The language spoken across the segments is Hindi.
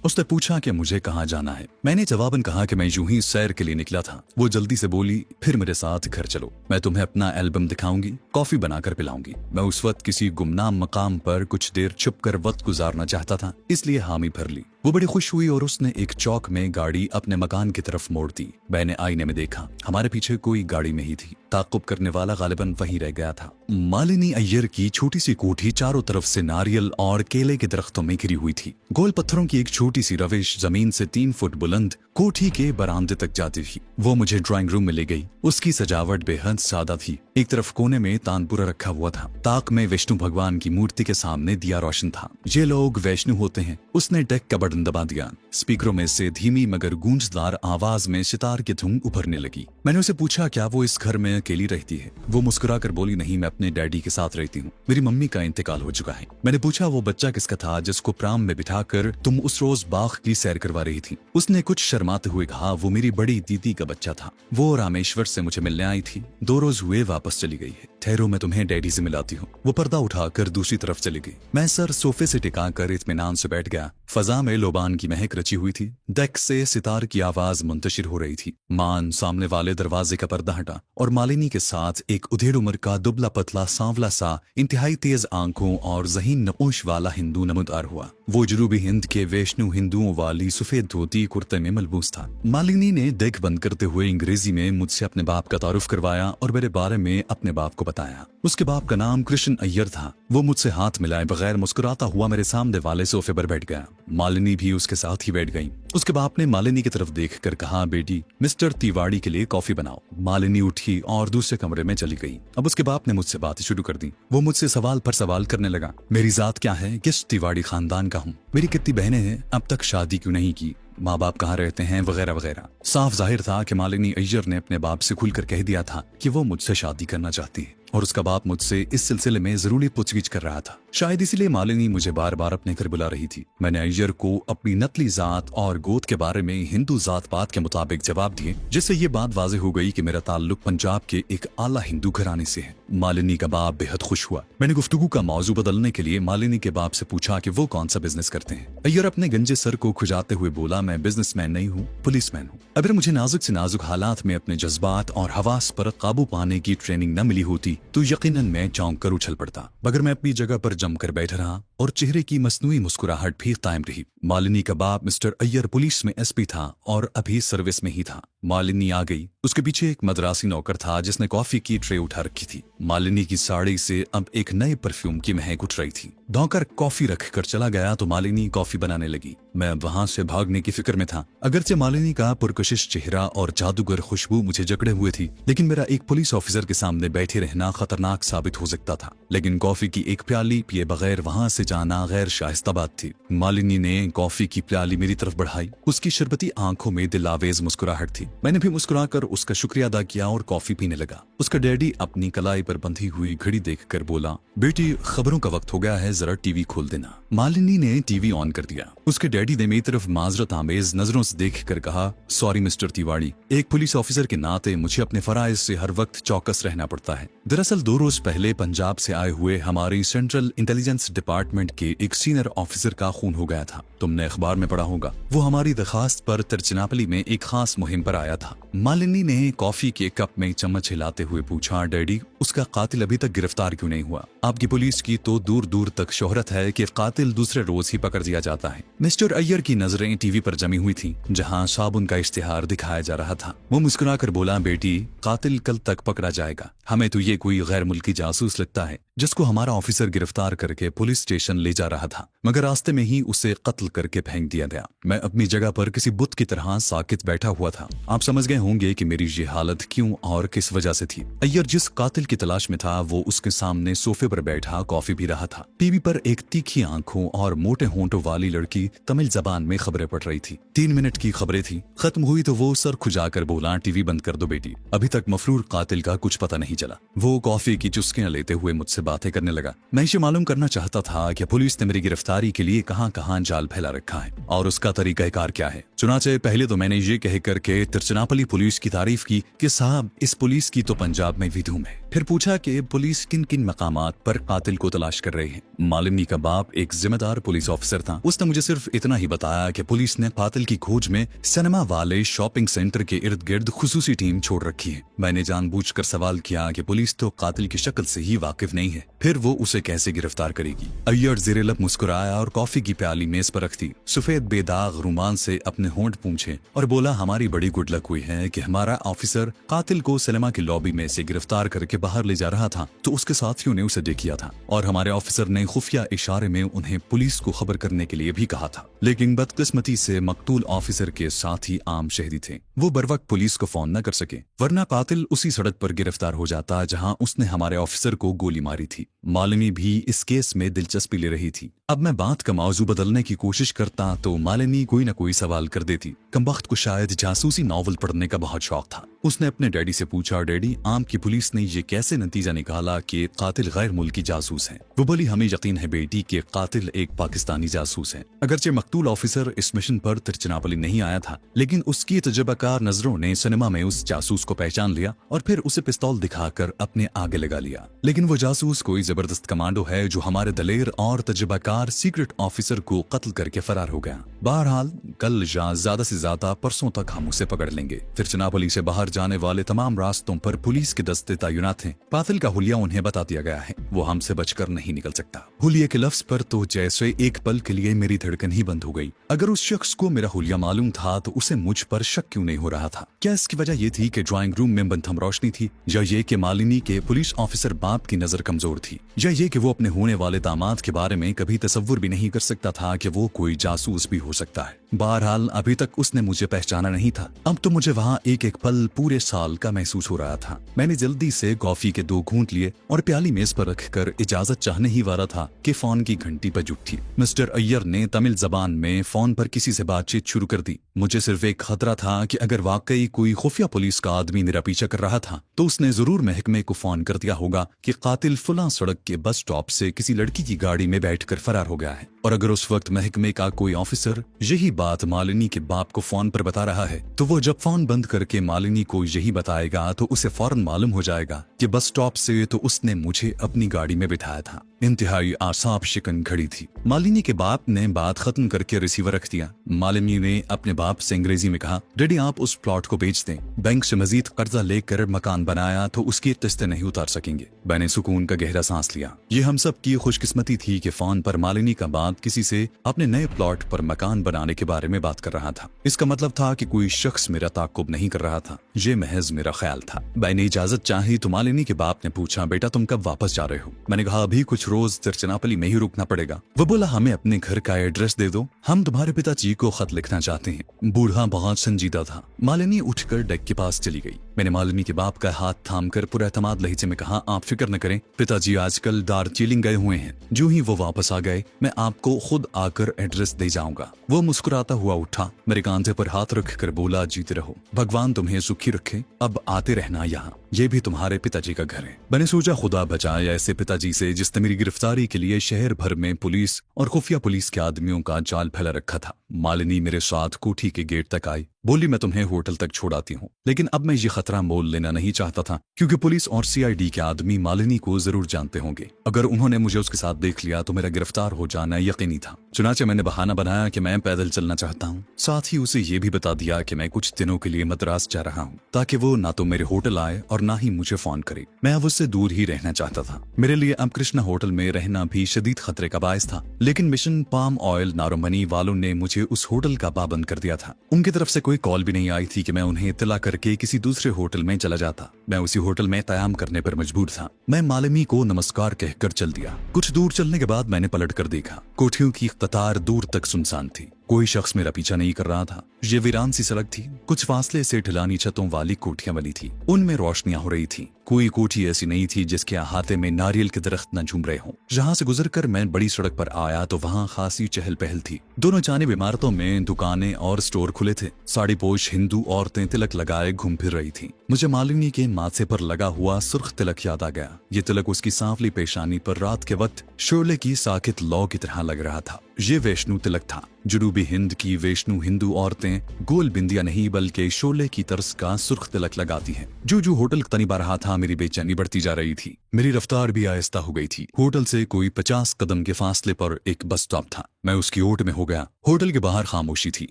उसने पूछा कि मुझे कहाँ जाना है। मैंने जवाबन कहा कि मैं यूं ही सैर के लिए निकला था। वो जल्दी से बोली, फिर मेरे साथ घर चलो, मैं तुम्हें अपना एल्बम दिखाऊंगी, कॉफी बनाकर पिलाऊंगी। मैं उस वक्त किसी गुमनाम मकाम पर कुछ देर छुप कर वक्त गुजारना चाहता था, इसलिए हामी भर ली। वो बड़ी खुश हुई और उसने एक चौक में गाड़ी अपने मकान की तरफ मोड़ दी। मैंने आईने में देखा, हमारे पीछे कोई गाड़ी में ही थी। ताक़ुब करने वाला गालिबन वहीं रह गया था। मालिनी अय्यर की छोटी सी कोठी चारों तरफ से नारियल और केले के दरख्तों में घिरी हुई थी। गोल पत्थरों की एक छोटी सी रविश जमीन से 3 फुट बुलंद कोठी के बरामदे तक जाती थी। वो मुझे ड्राइंग रूम में ले गई। उसकी सजावट बेहद सादा थी। एक तरफ कोने में तानपुरा रखा हुआ था। ताक में विष्णु भगवान की मूर्ति के सामने दिया रोशन था। ये लोग वैष्णु होते हैं। उसने डेक का बटन दबा दिया। स्पीकरों में से धीमी मगर गूंजदार आवाज में सितार की धुन उभरने लगी। मैंने उसे पूछा, क्या वो इस घर में अकेली रहती है? वो मुस्कुरा कर बोली, नहीं, मैं अपने डैडी के साथ रहती हूँ। मेरी मम्मी का इंतकाल हो चुका है। मैंने पूछा, वो बच्चा किसका था जिसको प्राम में बिठाकर तुम उस रोज बाग की सैर करवा रही थी? उसने कुछ शर्माते हुए कहा, वो मेरी बड़ी दीदी का बच्चा था। वो रामेश्वर से मुझे मिलने आई थी। 2 रोज हुए वापस चली गई है। ठहरो, मैं तुम्हें डैडी से मिलाती हूँ। वो पर्दा उठाकर दूसरी तरफ चली गई। मैं सर सोफे से टिकाकर इत्मीनान से बैठ गया। फजा में लोबान की महक रची हुई थी। डेक से सितार की आवाज मुंतशिर हो रही थी। मान सामने वाले दरवाजे का पर्दा हटा और मालिनी के साथ एक उधेड़ उम्र का दुबला पतला सांवला सा इंतहाई तेज आंखों और ज़हीन नपोश वाला हिंदू नमूदार हुआ। वो जनूबी हिंद के वैष्णु हिंदुओं वाली सफेद धोती कुर्ते में मलबूस था। मालिनी ने डेक बंद करते हुए अंग्रेजी में मुझसे अपने बाप का तारुफ करवाया और मेरे बारे में अपने बाप को बताया। उसके बाप का नाम कृष्ण अय्यर था। वो मुझसे हाथ मिलाए बगैर मुस्कुराता हुआ मेरे सामने वाले सोफे पर बैठ गया। मालिनी भी उसके साथ ही बैठ गई। उसके बाप ने मालिनी की तरफ देखकर कहा, बेटी, मिस्टर तिवाड़ी के लिए कॉफी बनाओ। मालिनी उठी और दूसरे कमरे में चली गई। अब उसके बाप ने मुझसे बात शुरू कर दी। वो मुझसे सवाल पर सवाल करने लगा। मेरी जात क्या है, किस तिवाड़ी खानदान का हूँ, मेरी कितनी बहनें हैं, अब तक शादी क्यों नहीं की, माँ बाप कहाँ रहते हैं, वगैरह वगैरह। साफ जाहिर था कि मालिनी अय्यर ने अपने बाप से खुलकर कह दिया था कि वो मुझसे शादी करना चाहती है और उसका बाप मुझसे इस सिलसिले में जरूरी पूछगिछ कर रहा था। शायद इसीलिए मालिनी मुझे बार बार अपने घर बुला रही थी। मैंने अय्यर को अपनी नस्ली जात और गोद के बारे में हिंदू जात पात के मुताबिक जवाब दिए, जिससे ये बात वाज़ेह हो गई कि मेरा ताल्लुक पंजाब के एक आला हिंदू घराने से है। मालिनी का बाप बेहद खुश हुआ। मैंने गुफ्तगू का मौजू बदलने के लिए मालिनी के बाप से पूछा कि वो कौन सा बिजनेस करते हैं। अय्यर अपने गंजे सर को खुजाते हुए बोला, मैं बिजनेसमैन नहीं हूँ, पुलिसमैन हूँ। अगर मुझे नाजुक से नाजुक हालात में अपने जज्बात और हवास पर काबू पाने की ट्रेनिंग न मिली होती तो यकीनन मैं चौंक कर उछल पड़ता, मगर मैं अपनी जगह पर जमकर बैठा रहा और चेहरे की मसनूई मुस्कुराहट भी कायम रही। मालिनी का बाप मिस्टर अय्यर पुलिस में एसपी था और अभी सर्विस में ही था। मालिनी आ गई। उसके पीछे एक मद्रासी नौकर था जिसने कॉफी की ट्रे उठा रखी थी। मालिनी की साड़ी से अब एक नए परफ्यूम की महक उठ रही थी। नौकर कॉफी रख कर चला गया तो मालिनी कॉफी बनाने लगी। मैं अब वहां से भागने की फिक्र में था। अगरचे मालिनी का पुरकशिश चेहरा और जादूगर खुशबू मुझे जकड़े हुए थी, लेकिन मेरा एक पुलिस ऑफिसर के सामने बैठे रहना खतरनाक साबित हो सकता था। लेकिन कॉफी की एक प्याली पिए बगैर वहां से जाना गैर शाइस्ता बात थी। मालिनी ने कॉफी की प्याली मेरी तरफ बढ़ाई। उसकी शरबती आंखों में दिलावेज मुस्कुराहट थी। मैंने भी मुस्कुराकर उसका शुक्रिया अदा किया और कॉफी पीने लगा। उसका डैडी अपनी कलाई पर बंधी हुई घड़ी देखकर बोला, बेटी, खबरों का वक्त हो गया है, जरा टीवी खोल देना। मालिनी ने टीवी ऑन कर दिया। उसके डैडी ने मेरी तरफ माजरत आमेज नजरों से देखकर कहा, सॉरी मिस्टर तिवाड़ी, एक पुलिस ऑफिसर के नाते मुझे अपने फराइज से हर वक्त चौकस रहना पड़ता है। दरअसल 2 रोज पहले पंजाब से आए हुए हमारी सेंट्रल इंटेलिजेंस डिपार्टमेंट के एक सीनियर ऑफिसर का खून हो गया था। तुमने अखबार में पढ़ा होगा। वो हमारी दरखास्त पर तिरुचिरापल्ली में एक खास मुहिम पर आया था। मालिनी ने कॉफी के कप में चम्मच हिलाते हुए पूछा, डैडी, उसका कातिल अभी तक गिरफ्तार क्यों नहीं हुआ? आपकी पुलिस की तो दूर दूर तक शोहरत है कि कातिल दूसरे रोज ही पकड़ दिया जाता है। मिस्टर अय्यर की नजरें टीवी पर जमी हुई थी जहां साबुन का इश्तिहार दिखाया जा रहा था। वो मुस्कुराकर बोला, बेटी, कातिल कल तक पकड़ा जाएगा। हमें तो ये कोई गैर मुल्की जासूस लगता है जिसको हमारा ऑफिसर गिरफ्तार करके पुलिस स्टेशन ले जा रहा था, मगर रास्ते में ही उसे कत्ल करके फेंक दिया गया। मैं अपनी जगह पर किसी बुत की तरह साकित बैठा हुआ था। आप समझ गए होंगे कि मेरी ये हालत क्यों और किस वजह से थी। अय्यर जिस कातिल की तलाश में था वो उसके सामने सोफे पर बैठा कॉफी पी रहा था। टीवी पर एक तीखी आंखों और मोटे होंठों वाली लड़की तमिल जबान में खबरें पढ़ रही थी। 3 मिनट की खबरें थी। खत्म हुई तो वो सर खुजाकर बोला, टीवी बंद कर दो बेटी, अभी तक मफरूर कातिल का कुछ पता नहीं चला। वो कॉफी की चुस्कियां लेते हुए मुझसे बातें करने लगा। मैं इसे मालूम करना चाहता था कि पुलिस ने मेरी गिरफ्तारी के लिए कहां कहां जाल फैला रखा है और उसका तरीकाकार क्या है। चुनाचे पहले तो मैंने ये कह करके तिरुचिरापल्ली पुलिस की तारीफ की कि साहब, इस पुलिस की तो पंजाब में भी धूम है। फिर पूछा कि पुलिस किन किन मकामात पर कातिल को तलाश कर रही है। मालिनी का बाप एक जिम्मेदार पुलिस ऑफिसर था। उसने मुझे सिर्फ इतना ही बताया कि पुलिस ने कातिल की खोज में सिनेमा वाले शॉपिंग सेंटर के इर्द गिर्द खुसूसी टीम छोड़ रखी है। मैंने जानबूझकर सवाल किया कि पुलिस तो कातिल की शक्ल से ही वाकिफ नहीं है, फिर वो उसे कैसे गिरफ्तार करेगी। अय्यर ज़ेरे लब मुस्कुराया और कॉफी की प्याली मेज पर रख दी। सफेद बेदाग रुमाल से अपने होंठ पूंछे और बोला, हमारी बड़ी गुड लक हुई है कि हमारा ऑफिसर कातिल को सिनेमा की लॉबी में से गिरफ्तार करके बाहर ले जा रहा था तो उसके साथियों ने उसे देख लिया था और हमारे ऑफिसर ने खुफिया इशारे में उन्हें पुलिस को खबर करने के लिए भी कहा था। लेकिन बदकिस्मती से मकतूल ऑफिसर के साथी आम शहरी थे। वो बर वक्त पुलिस को फोन न कर सके, वरना कातिल उसी सड़क पर गिरफ्तार हो जाता जहां उसने हमारे ऑफिसर को गोली मारी थी। मालिनी भी इस केस में दिलचस्पी ले रही थी। अब मैं बात का मौजू बदलने की कोशिश करता तो मालिनी कोई न कोई सवाल कर देती। कमबख्त को शायद जासूसी नॉवल पढ़ने का बहुत शौक था। उसने अपने डैडी से पूछा, डैडी आम की पुलिस ने ये कैसे नतीजा निकाला कि कातिल गैर मुल्की जासूस है? वो बोली, हमें यकीन है बेटी कि कातिल एक पाकिस्तानी जासूस है। अगरचे मकतूल ऑफिसर इस मिशन पर तिरचिनापली नहीं आया था, लेकिन उसकी तजर्बाकार नजरों ने सिनेमा में उस जासूस को पहचान लिया और फिर उसे पिस्तौल दिखाकर अपने आगे लगा लिया। लेकिन वो जासूस कोई जबरदस्त कमांडो है जो हमारे दलेर और तजर्बाकार सीक्रेट ऑफिसर को कत्ल करके फरार हो गया। बहरहाल कल या ज्यादा से ज्यादा परसों तक हम उसे पकड़ लेंगे। तिरचिनापली से बाहर जाने वाले तमाम रास्तों पर पुलिस के दस्ते तैनात हैं। कातिल का हुलिया उन्हें बता दिया गया है, वो हमसे बचकर नहीं निकल सकता। हुलिये के लफ्ज पर तो जैसे एक पल के लिए मेरी धड़कन ही बंद हो गई। अगर उस शख्स को मेरा हुलिया मालूम था तो उसे मुझ पर शक क्यों नहीं हो रहा था? क्या इसकी वजह ये थी कि ड्राइंग रूम में बंधम रोशनी थी, या ये कि मालिनी के पुलिस ऑफिसर बाप की नजर कमजोर थी, या ये कि वो अपने होने वाले दामाद के बारे में कभी तसव्वुर भी नहीं कर सकता था कि वो कोई जासूस भी हो सकता है। बहरहाल अभी तक उसने मुझे पहचाना नहीं था। अब तो मुझे वहाँ एक एक पल पूरे साल का महसूस हो रहा था। मैंने जल्दी से कॉफी के 2 घूंट लिए और प्याली मेज पर रखकर इजाजत चाहने ही वाला था कि फोन की घंटी पर जुटी। मिस्टर अय्यर ने तमिल जबान में फोन पर किसी से बातचीत शुरू कर दी। मुझे सिर्फ एक खतरा था कि अगर वाकई कोई खुफिया पुलिस का आदमी मेरा पीछा कर रहा था तो उसने जरूर महकमे को फोन कर दिया होगा कि कातिल फुला सड़क के बस स्टॉप से किसी लड़की की गाड़ी में बैठकर फरार हो गया है। और अगर उस वक्त महकमे का कोई ऑफिसर यही बात मालिनी के बाप को फोन पर बता रहा है तो वो जब फोन बंद करके मालिनी को यही बताएगा तो उसे फौरन मालूम हो जाएगा कि बस स्टॉप से तो उसने मुझे अपनी गाड़ी में बिठाया था। इंतहाई आसाब शिकन घड़ी थी। मालिनी के बाप ने बात खत्म करके रिसीवर रख दिया। मालिनी ने अपने बाप से अंग्रेजी में कहा, डैडी आप उस प्लॉट को बेच दें। बैंक से मजीद कर्जा लेकर मकान बनाया तो उसकी किस्तें नहीं उतार सकेंगे। मैंने सुकून का गहरा सांस लिया। ये हम सब की खुशकिस्मती थी कि फोन पर मालिनी का बाप किसी से अपने नए प्लॉट पर मकान बनाने के बारे में बात कर रहा था। इसका मतलब था कि कोई शख्स मेरा ताकुब नहीं कर रहा था। ये महज मेरा ख्याल था। मैंने इजाजत चाही तो मालिनी के बाप ने पूछा, बेटा तुम कब वापस जा रहे हो? मैंने कहा, अभी कुछ रोज तिरचिनापली में ही रुकना पड़ेगा। वो बोला, हमें अपने घर का एड्रेस दे दो, हम तुम्हारे पिताजी को खत लिखना चाहते हैं। बूढ़ा बहुत संजीदा था। मालिनी उठकर डेक के पास चली गई। मैंने मालिनी के बाप का हाथ थामकर पूरा एतमाद लहजे में कहा, आप फिक्र न करें, पिताजी आजकल दार्जिलिंग गए हुए हैं। जो ही वो वापस आ गए मैं आपको खुद आकर एड्रेस दे जाऊंगा। वो मुस्कुराता हुआ उठा, मेरे कांधे पर हाथ रखकर बोला, जीते रहो, भगवान तुम्हें सुखी रखे, अब आते रहना यहाँ, ये भी तुम्हारे पिताजी का घर है। मैंने सोचा खुदा बचाए ऐसे पिताजी से जिसने मेरी गिरफ्तारी के लिए शहर भर में पुलिस और खुफिया पुलिस के आदमियों का जाल फैला रखा था। मालिनी मेरे साथ कोठी के गेट तक आई, बोली, मैं तुम्हें होटल तक छोड़ाती हूँ। लेकिन अब मैं ये खतरा मोल लेना नहीं चाहता था क्योंकि पुलिस और सीआईडी के आदमी मालिनी को जरूर जानते होंगे। अगर उन्होंने मुझे उसके साथ देख लिया तो मेरा गिरफ्तार हो जाना यकीनी था। चुनाचे मैंने बहाना बनाया कि मैं पैदल चलना चाहता हूँ। साथ ही उसे ये भी बता दिया कि मैं कुछ दिनों के लिए मद्रास जा रहा हूँ ताकि वो ना तो मेरे होटल आए और ना ही मुझे फोन करे। मैं अब उससे दूर ही रहना चाहता था। मेरे लिए अब कृष्णा होटल में रहना भी शदीद खतरे का बायस था। लेकिन मिशन पाम ऑयल नारोमनी वालों ने मुझे उस होटल का पाबंद कर दिया था। उनकी तरफ से कोई कॉल भी नहीं आई थी कि मैं उन्हें इत्तला करके किसी दूसरे होटल में चला जाता। मैं उसी होटल में कयाम करने पर मजबूर था। मैं मालिनी को नमस्कार कहकर चल दिया। कुछ दूर चलने के बाद मैंने पलट कर देखा। कोठियों की कतार दूर तक सुनसान थी। कोई शख्स मेरा पीछा नहीं कर रहा था। ये वीरान सी सड़क थी। कुछ फासले से ढलानी छतों वाली कोठियां बनी थी। उनमें रोशनियां हो रही थी। कोई कोठी ऐसी नहीं थी जिसके अहाते में नारियल के दरख्त न झूम रहे हों। जहां से गुजरकर मैं बड़ी सड़क पर आया तो वहां खासी चहल पहल थी। दोनों जानिब इमारतों में दुकानें और स्टोर खुले थे। साड़ी पोश हिंदू औरतें तिलक लगाए घूम फिर रही थी। मुझे मालिनी के माथे पर लगा हुआ सुर्ख तिलक याद आ गया। ये तिलक उसकी सांवली पेशानी पर रात के वक्त शोले की साकित लौ की तरह लग रहा था। ये वैष्णु तिलक था। जनूबी हिंद की वैष्णु हिंदू औरतें गोल बिंदिया नहीं बल्कि शोले की तर्ज का सुर्ख तिलक लगाती हैं। जो होटल तनिबा रहा था, मेरी बेचैनी बढ़ती जा रही थी। मेरी रफ्तार भी आहिस्ता हो गई थी। होटल से कोई 50 कदम के फासले पर एक बस स्टॉप था। मैं उसकी ओट में हो गया। होटल के बाहर खामोशी थी।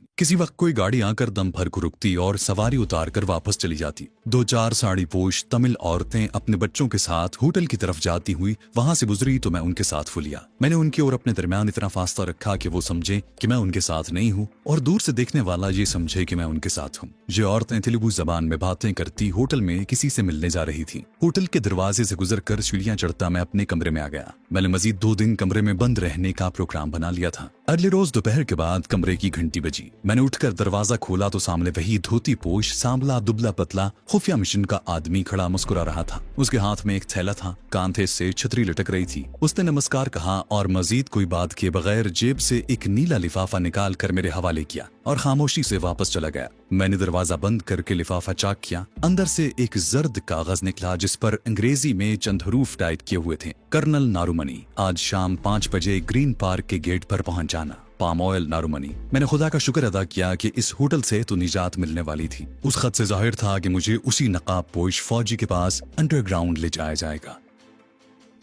किसी वक्त कोई गाड़ी आकर दम भर को रुकती और सवारी उतार कर वापस चली जाती। 2-4 साड़ी पोश तमिल औरतें अपने बच्चों के साथ होटल की तरफ जाती हुई वहां से गुजरी तो मैं उनके साथ फुलिया। मैंने उनकी ओर अपने दरमियान इतना फासला रखा कि वो समझे कि मैं उनके साथ नहीं हूँ और दूर से देखने वाला ये समझे कि मैं उनके साथ हूँ। ये औरतें तेलुगु जबान में बातें करती होटल में किसी से मिलने जा रही थी। होटल के दरवाजे से गुजरकर सीढ़ियां चढ़ता मैं अपने कमरे में आ गया। मैंने मजीद 2 दिन कमरे में बंद रहने का प्रोग्राम बना लिया था। अगले रोज दोपहर के बाद कमरे की घंटी बजी। मैंने उठकर दरवाजा खोला तो सामने वही धोती पोश सांवला दुबला पतला खुफिया मिशन का आदमी खड़ा मुस्कुरा रहा था। उसके हाथ में एक थैला था, कांधे से छतरी लटक रही थी। उसने नमस्कार कहा और मजीद कोई बात किए बगैर जेब से एक नीला लिफाफा निकाल कर मेरे हवाले किया और खामोशी से वापस चला गया। मैंने दरवाजा बंद करके लिफाफा चाक किया। अंदर से एक जर्द कागज निकला जिस पर अंग्रेजी में चंद हरूफ टाइप किए हुए थे। कर्नल नारुमनी, आज शाम 5 बजे ग्रीन पार्क के गेट पर पहुंच जाना। पाम ऑयल नारुमनी। मैंने खुदा का शुक्र अदा किया कि इस होटल से तो निजात मिलने वाली थी। उस खत से जाहिर था कि मुझे उसी नकाब पोश फौजी के पास अंडरग्राउंड ले जाया जाएगा।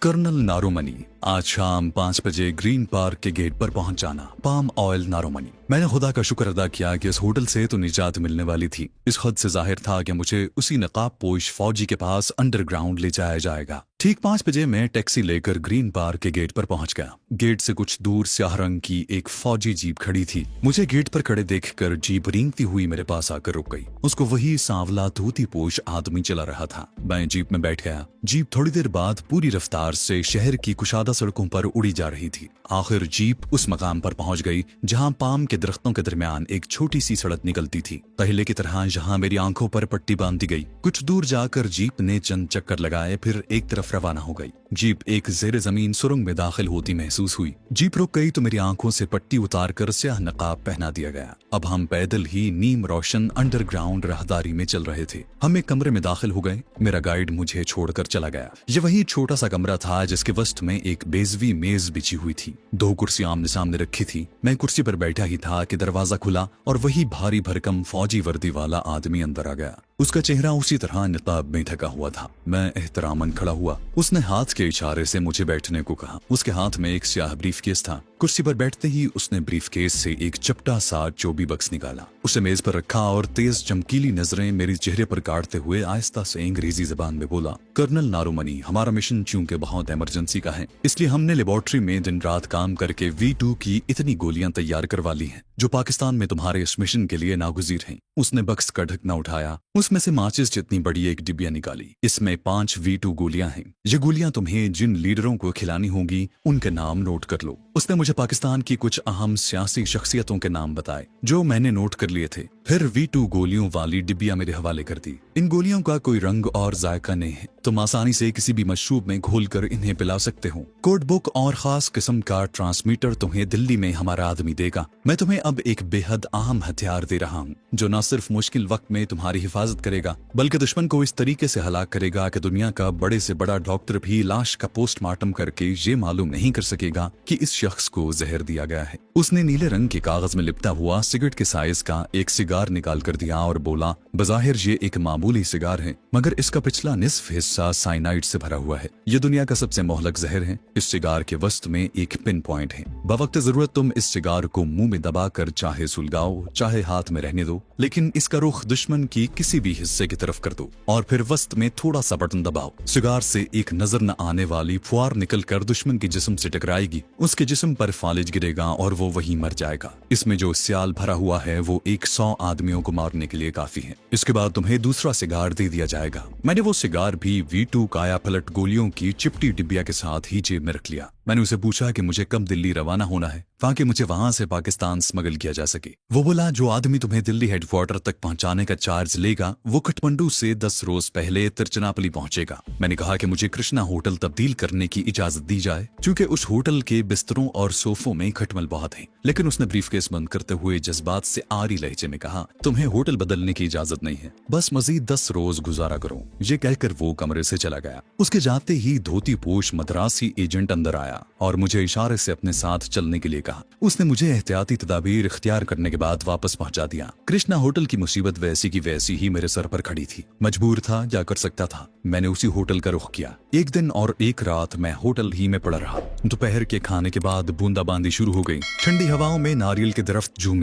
कर्नल नारुमनी, आज शाम 5 बजे ग्रीन पार्क के गेट पर पहुंच जाना। पाम ऑयल नारुमनी। मैंने खुदा का शुक्र अदा किया कि इस होटल से तो निजात मिलने वाली थी। इस खत से जाहिर था कि मुझे उसी नकाब पोश फौजी के पास अंडरग्राउंड ले जाया जाएगा। ठीक 5 बजे मैं टैक्सी लेकर ग्रीन पार्क के गेट पर पहुंच गया। गेट से कुछ दूर स्याह रंग की एक फौजी जीप खड़ी थी। मुझे गेट पर खड़े देखकर जीप रेंगती हुई मेरे पास आकर रुक गई। उसको वही सांवला धोती पोश आदमी चला रहा था। मैं जीप में बैठ गया। जीप थोड़ी देर बाद पूरी रफ्तार से शहर की कुशादा सड़कों पर उड़ी जा रही थी। आखिर जीप उस मकाम पर पहुंच गई जहां पाम के दरख्तों के दरमियान एक छोटी सी सड़क निकलती थी। पहले की तरह जहां मेरी आंखों पर पट्टी बांधी गई। कुछ दूर जाकर जीप ने चंद चक्कर लगाए, फिर एक तरफ रवाना हो गई। जीप एक जेर जमीन सुरंग में दाखिल होती महसूस हुई। जीप रुक गई तो मेरी आंखों से पट्टी उतारकर स्याह नकाब पहना दिया गया। अब हम पैदल ही नीम रोशन अंडरग्राउंड राहदारी में चल रहे थे। हम एक कमरे में दाखिल हो गए। मेरा गाइड मुझे छोड़कर चला गया। ये वही छोटा सा कमरा था जिसके वस्त में एक बेजवी मेज बिछी हुई थी। 2 कुर्सी आमने सामने रखी थी। मैं कुर्सी पर बैठा ही था कि दरवाजा खुला और वही भारी भरकम फौजी वर्दी वाला आदमी अंदर आ गया। उसका चेहरा उसी तरह निकाब में ढका हुआ था। मैं एहतरामन खड़ा हुआ। उसने हाथ के इशारे से मुझे बैठने को कहा। उसके हाथ में एक स्याह ब्रीफकेस था। कुर्सी पर बैठते ही उसने ब्रीफकेस से एक चपटा सा चोबी बक्स निकाला, उसे मेज पर रखा और तेज चमकीली नजरें मेरे चेहरे पर काटते हुए आहिस्ता से अंग्रेजी जबान में बोला, कर्नल नारुमनी, हमारा मिशन चूंकि बहुत इमरजेंसी का है, इसलिए हमने लेबोरेटरी में दिन रात काम करके V2 की इतनी गोलियां तैयार करवा ली हैं जो पाकिस्तान में तुम्हारे इस मिशन के लिए नागुजीर हैं। उसने बक्स का ढकना उठाया। उसमें से माचिस जितनी बड़ी एक डिबिया निकाली। इसमें 5 V2 गोलियां हैं। ये गोलियां तुम्हें जिन लीडरों को खिलानी होंगी उनके नाम नोट कर लो। उसने मुझे पाकिस्तान की कुछ अहम सियासी शख्सियतों के नाम बताए जो मैंने नोट कर लिए थे। फिर V2 गोलियों वाली डिबिया मेरे हवाले कर दी। इन गोलियों का कोई रंग और जायका नहीं है। तुम आसानी से किसी भी मशरूब में घोलकर इन्हें पिला सकते हो। कोड बुक और खास किस्म का ट्रांसमीटर तुम्हें दिल्ली में हमारा आदमी देगा। मैं तुम्हें अब एक बेहद अहम हथियार दे रहा हूँ जो न सिर्फ मुश्किल वक्त में तुम्हारी हिफाजत करेगा बल्कि दुश्मन को इस तरीके से हलाक करेगा कि दुनिया का बड़े से बड़ा डॉक्टर भी लाश का पोस्टमार्टम करके ये मालूम नहीं कर सकेगा कि इस शख्स को जहर दिया गया है। उसने नीले रंग के कागज में लिपटा हुआ सिगरेट के साइज का एक सिगार निकाल कर दिया और बोला, बज़ाहिर ये एक मामूली सिगार है मगर इसका पिछला निस्फ हिस्सा साइनाइड से भरा हुआ है। ये दुनिया का सबसे मोहलक जहर है। इस सिगार के वस्त में एक पिन पॉइंट है। बवक्त जरूरत तुम इस सिगार को मुंह में दबाकर चाहे सुलगाओ चाहे हाथ में रहने दो, लेकिन इसका रुख दुश्मन की किसी भी हिस्से की तरफ कर दो और फिर वस्त में थोड़ा सा बटन दबाओ। सिगार से एक नजर न आने वाली फुआर निकलकर दुश्मन के जिस्म से टकराएगी। उसके जिस्म पर फालिज गिरेगा और वो वहीं मर जाएगा। इसमें जो स्याल भरा हुआ है वो 100 आदमियों को मारने के लिए काफी है। इसके बाद तुम्हें दूसरा सिगार दे दिया जाएगा। मैंने वो सिगार भी V2 काया पलट गोलियों की चिपटी डिबिया के साथ ही जेब में रख लिया। मैंने उसे पूछा कि मुझे कब दिल्ली रवाना होना है ताकि मुझे वहां से पाकिस्तान स्मगल किया जा सके। वो बोला, जो आदमी तुम्हें दिल्ली हेडक्वार्टर तक पहुंचाने का चार्ज लेगा वो काठमांडू से 10 रोज पहले तिरुचिरापल्ली पहुंचेगा। मैंने कहा कि मुझे कृष्णा होटल तब्दील करने की इजाजत दी जाए क्योंकि उस होटल के बिस्तरों और सोफों में खटमल बहुत है। लेकिन उसने ब्रीफकेस बंद करते हुए जज्बात से आरी लहजे में कहा, तुम्हें होटल बदलने की इजाजत नहीं है, बस मजीद 10 रोज गुजारा करो। ये कहकर वो कमरे से चला गया। उसके जाते ही धोती पोश मद्रासी एजेंट अंदर आया। आया और मुझे इशारे से अपने साथ चलने के लिए कहा। उसने मुझे एहतियाती तदाबीर इख्तियार करने के बाद वापस पहुंचा दिया। कृष्णा होटल की मुसीबत वैसी की वैसी ही मेरे सर पर खड़ी थी। मजबूर था, क्या कर सकता था। मैंने उसी होटल का रुख किया। एक दिन और एक रात मैं होटल ही में पड़ा रहा। दोपहर के खाने के बाद बूंदाबांदी शुरू हो गई। ठंडी हवाओं में नारियल के दरख्त झूम